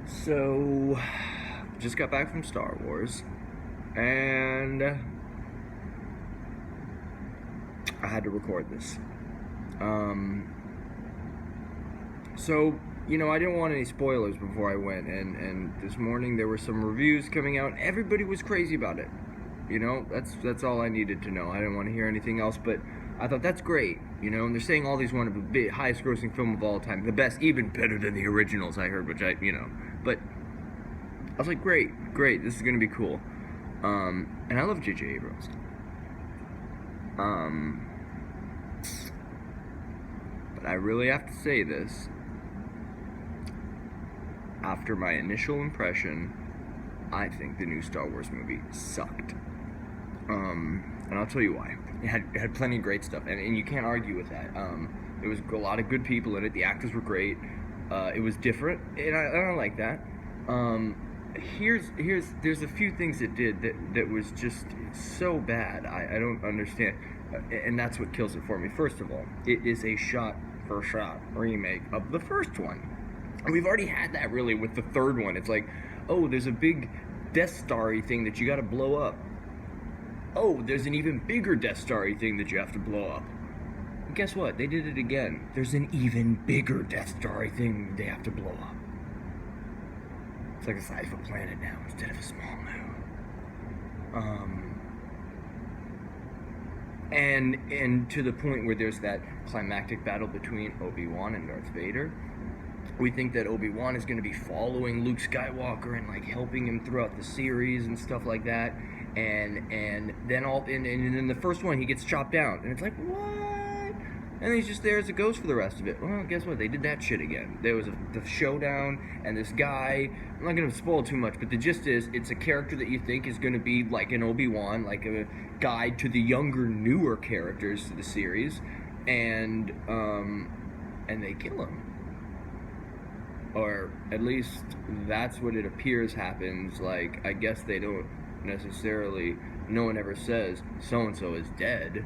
So, just got back from Star Wars, and I had to record this. I didn't want any spoilers before I went, and this morning there were some reviews coming out. Everybody was crazy about it. That's all I needed to know. I didn't want to hear anything else, but I thought that's great. And they're saying all these one of the highest grossing film of all time, the best, even better than the originals I heard, but I was like, great, this is gonna be cool. And I love J.J. Abrams. But I really have to say this. After my initial impression, I think the new Star Wars movie sucked. And I'll tell you why. It had plenty of great stuff, and you can't argue with that. There was a lot of good people in it. The actors were great. It was different, and I don't like that. There's a few things it did that was just so bad. I don't understand, and that's what kills it for me. First of all, it is a shot-for-shot remake of the first one. And we've already had that really with the third one. It's like, oh, there's a big Death Star-y thing that you got to blow up. Oh, there's an even bigger Death Star-y thing that you have to blow up. And guess what? They did it again. There's an even bigger Death Star-y thing they have to blow up. It's like the size of a planet now instead of a small moon. And to the point where there's that climactic battle between Obi-Wan and Darth Vader. We think that Obi-Wan is going to be following Luke Skywalker and like helping him throughout the series and stuff like that. And then the first one he gets chopped down, and it's like, what? And he's just there as a ghost for the rest of it. Well, guess what? They did that shit again. There was the showdown, and this guy, I'm not going to spoil too much, but the gist is, it's a character that you think is going to be like an Obi-Wan, like a guide to the younger, newer characters to the series, and they kill him. Or at least that's what it appears happens. Like, I guess they don't necessarily, no one ever says so-and-so is dead.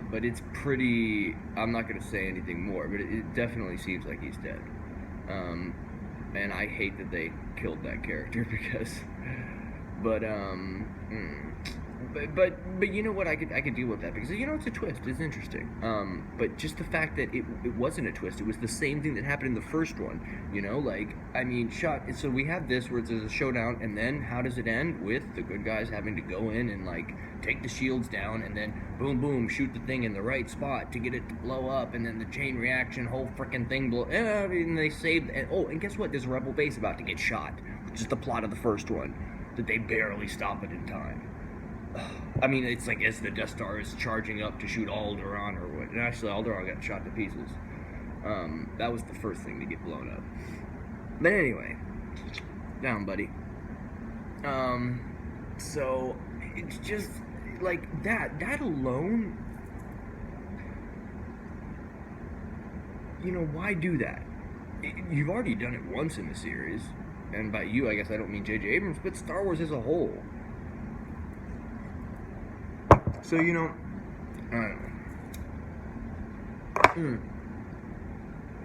But it's pretty, I'm not going to say anything more, but it definitely seems like he's dead. And I hate that they killed that character because, but you know what, I could deal with that because, it's a twist, it's interesting. But just the fact that it wasn't a twist, it was the same thing that happened in the first one, so we have this where there's a showdown, and then how does it end? With the good guys having to go in and take the shields down, and then boom boom, shoot the thing in the right spot to get it to blow up, and then the chain reaction, whole freaking thing and they saved, and guess what, there's a rebel base about to get shot, which is the plot of the first one, that they barely stop it in time. I mean, it's like as the Death Star is charging up to shoot Alderaan or what. And actually, Alderaan got shot to pieces. That was the first thing to get blown up. But anyway, down, buddy. So it's just like that. That alone, why do that? You've already done it once in the series, and by you, I guess I don't mean J.J. Abrams, but Star Wars as a whole. So, I don't know.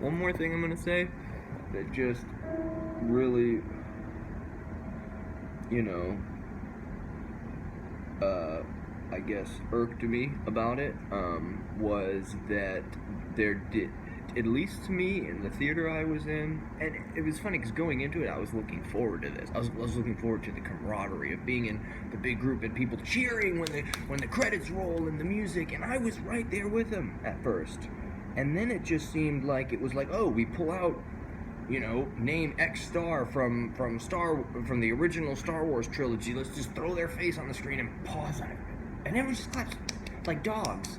One more thing I'm going to say that just really, I guess irked me about it, was that there did, at least to me, in the theater I was in, and it was funny because going into it, I was looking forward to this. I was looking forward to the camaraderie of being in the big group and people cheering when the credits roll and the music, and I was right there with them at first. And then it just seemed like it was like, oh, we pull out, name X star from the original Star Wars trilogy. Let's just throw their face on the screen and pause on it, and everyone just claps like dogs.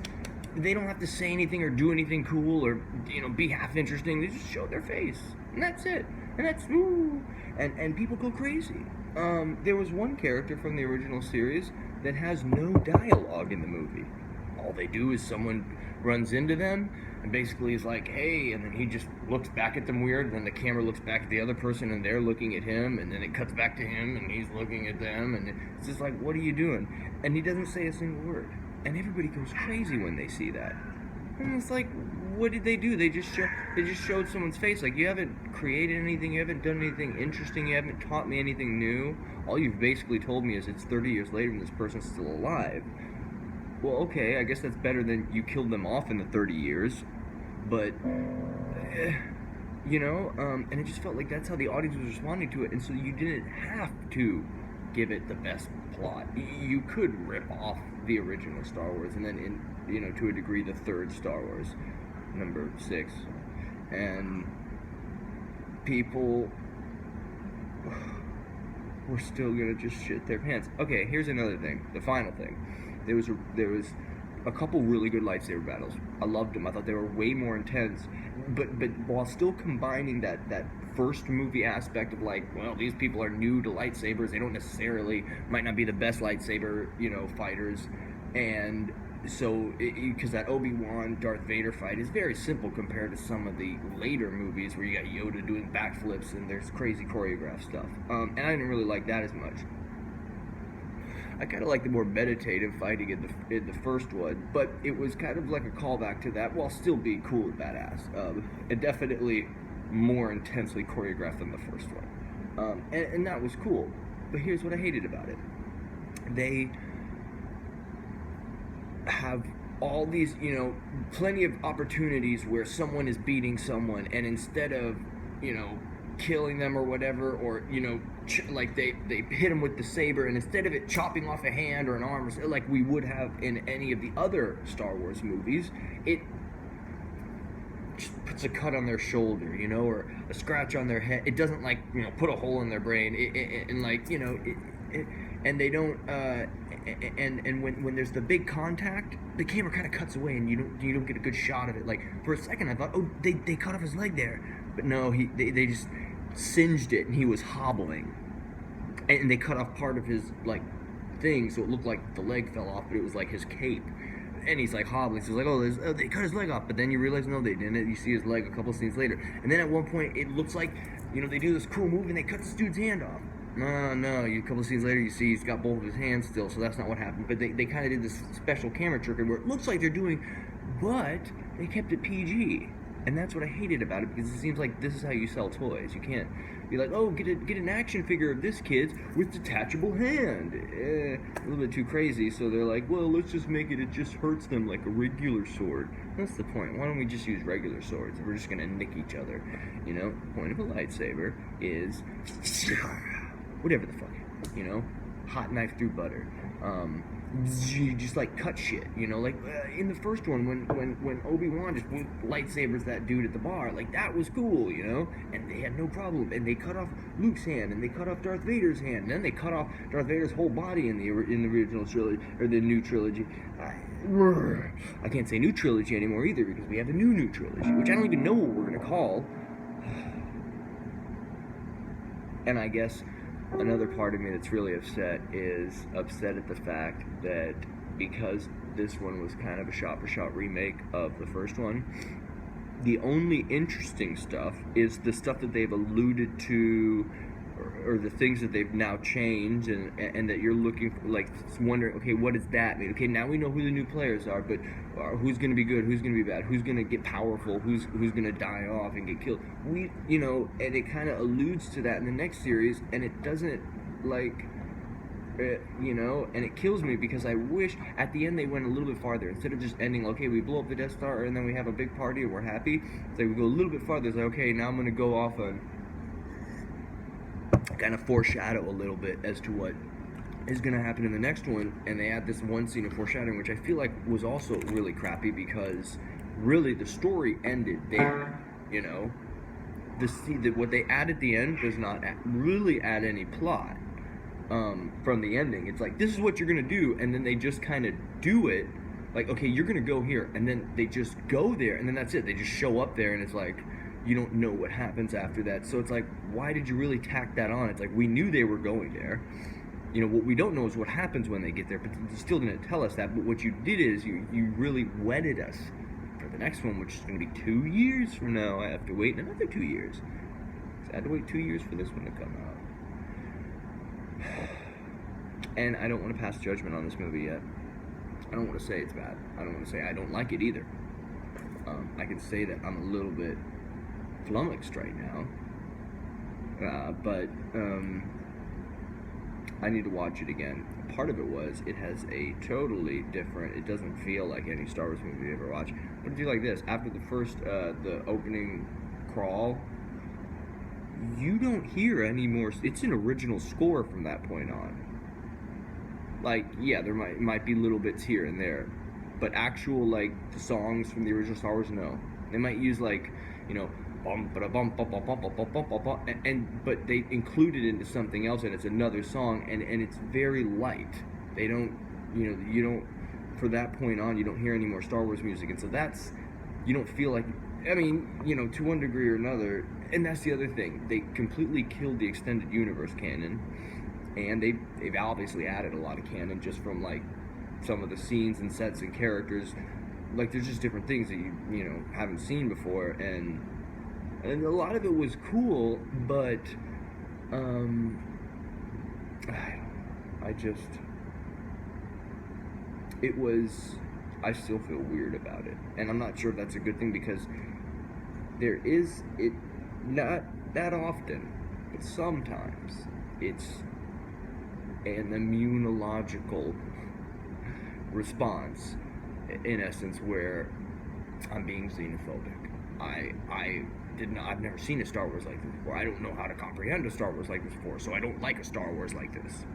They don't have to say anything or do anything cool or, be half interesting. They just show their face. And that's it. And that's, ooh. And people go crazy. There was one character from the original series that has no dialogue in the movie. All they do is someone runs into them and basically is like, hey, and then he just looks back at them weird, and then the camera looks back at the other person and they're looking at him, and then it cuts back to him and he's looking at them, and it's just like, what are you doing? And he doesn't say a single word. And everybody goes crazy when they see that. And it's like, what did they do? They just showed someone's face. Like, you haven't created anything, you haven't done anything interesting, you haven't taught me anything new. All you've basically told me is it's 30 years later and this person's still alive. Well, okay, I guess that's better than you killed them off in the 30 years, but and it just felt like that's how the audience was responding to it, and so you didn't have to give it the best plot. You could rip off the original Star Wars, and then, to a degree, the third Star Wars, number 6, and people were still gonna just shit their pants. Okay, here's another thing. The final thing. There was a couple really good lightsaber battles. I loved them. I thought they were way more intense, but while still combining that first movie aspect of, like, well, these people are new to lightsabers. They don't necessarily, might not be the best lightsaber, fighters, and so because that Obi-Wan Darth Vader fight is very simple compared to some of the later movies where you got Yoda doing backflips and there's crazy choreographed stuff. And I didn't really like that as much. I kind of like the more meditative fighting in the first one, but it was kind of like a callback to that while still being cool and badass. And definitely more intensely choreographed than the first one. And that was cool. But here's what I hated about it. They have all these, plenty of opportunities where someone is beating someone, and instead of, killing them or whatever, or, like they hit them with the saber, and instead of it chopping off a hand or an arm, or like we would have in any of the other Star Wars movies, it just puts a cut on their shoulder, or a scratch on their head. It doesn't, like, put a hole in their brain, and they don't, and when there's the big contact, the camera kind of cuts away, and you don't get a good shot of it. Like, for a second I thought, oh, they cut off his leg there, but no, they just singed it, and he was hobbling, and they cut off part of his, like, thing, so it looked like the leg fell off, but it was like his cape, and he's like hobbling. So it's like, oh, they cut his leg off, but then you realize, no, they didn't. You see his leg a couple scenes later, and then at one point it looks like, they do this cool move and they cut this dude's hand off. No, a couple of scenes later you see he's got both of his hands still, so that's not what happened. But they kind of did this special camera trick where it looks like they're doing, but they kept it PG. And that's what I hated about it, because it seems like this is how you sell toys. You can't be like, oh, get an action figure of this kid with detachable hand. A little bit too crazy, so they're like, well, let's just make it just hurts them like a regular sword. That's the point. Why don't we just use regular swords? We're just gonna nick each other. The point of a lightsaber is whatever the fuck, hot knife through butter. You just, like, cut shit, like, in the first one, when Obi-Wan just lightsabers that dude at the bar, like, that was cool, and they had no problem, and they cut off Luke's hand, and they cut off Darth Vader's hand, and then they cut off Darth Vader's whole body in the original trilogy, or the new trilogy. I can't say new trilogy anymore either, because we have the new trilogy, which I don't even know what we're gonna call. And I guess another part of me that's really upset at the fact that because this one was kind of a shot-for-shot remake of the first one, the only interesting stuff is the stuff that they've alluded to, or the things that they've now changed, and that you're looking for, like, wondering, okay, what does that mean? Okay, now we know who the new players are, but who's going to be good, who's going to be bad, who's going to get powerful, who's going to die off and get killed. And it kind of alludes to that in the next series, and it doesn't, like, and it kills me, because I wish at the end they went a little bit farther. Instead of just ending, okay, we blow up the Death Star and then we have a big party and we're happy, it's like we go a little bit farther. It's like, okay, now I'm going to go off on kind of foreshadow a little bit as to what is going to happen in the next one, and they add this one scene of foreshadowing, which I feel like was also really crappy, because really the story ended there. What they add at the end does not really add any plot from the ending. It's like, this is what you're going to do, and then they just kind of do it, like, okay, you're going to go here, and then they just go there, and then that's it. They just show up there, and it's like, you don't know what happens after that. So it's like, why did you really tack that on? It's like, we knew they were going there. What we don't know is what happens when they get there, but you still didn't tell us that. But what you did is you really wedded us for the next one, which is going to be 2 years from now. I have to wait another 2 years. So I had to wait 2 years for this one to come out. And I don't want to pass judgment on this movie yet. I don't want to say it's bad. I don't want to say I don't like it either. I can say that I'm a little bit flummoxed right now, but I need to watch it again. Part of it was it has a totally different. It doesn't feel like any Star Wars movie you ever watched. But it's like this: after the first, the opening crawl, you don't hear any more. It's an original score from that point on. Like, yeah, there might be little bits here and there, but actual like the songs from the original Star Wars, no. They might use like, you know, bum ba bum bum bum bum bum bum bum bum, and but they include it into something else, and it's another song, and it's very light. They don't, you don't. For that point on, you don't hear any more Star Wars music, and so that's, you don't feel like. I mean, to one degree or another, and that's the other thing. They completely killed the extended universe canon, and they've obviously added a lot of canon just from like some of the scenes and sets and characters. Like, there's just different things that you haven't seen before, and a lot of it was cool, but I still feel weird about it, and I'm not sure if that's a good thing, because there is it not that often, but sometimes it's an immunological response, in essence, where I'm being xenophobic. I've never seen a Star Wars like this before. I don't know how to comprehend a Star Wars like this before, so I don't like a Star Wars like this.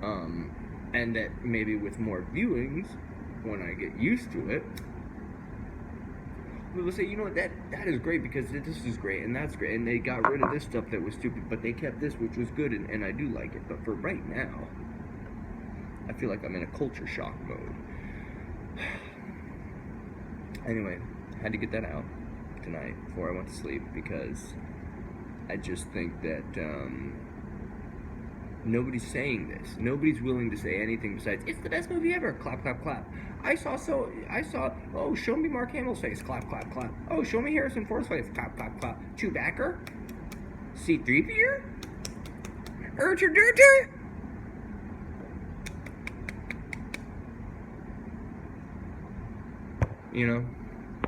And that maybe with more viewings, when I get used to it, we'll say, that is great because this is great and that's great, and they got rid of this stuff that was stupid, but they kept this, which was good, and I do like it. But for right now, I feel like I'm in a culture shock mode. Anyway, had to get that out tonight before I went to sleep, because I just think that nobody's saying this. Nobody's willing to say anything besides, it's the best movie ever. Clap, clap, clap. I saw, oh, show me Mark Hamill's face. Clap, clap, clap. Oh, show me Harrison Ford's face. Clap, clap, clap. Chewbacca? C-3PO? Urter-durter?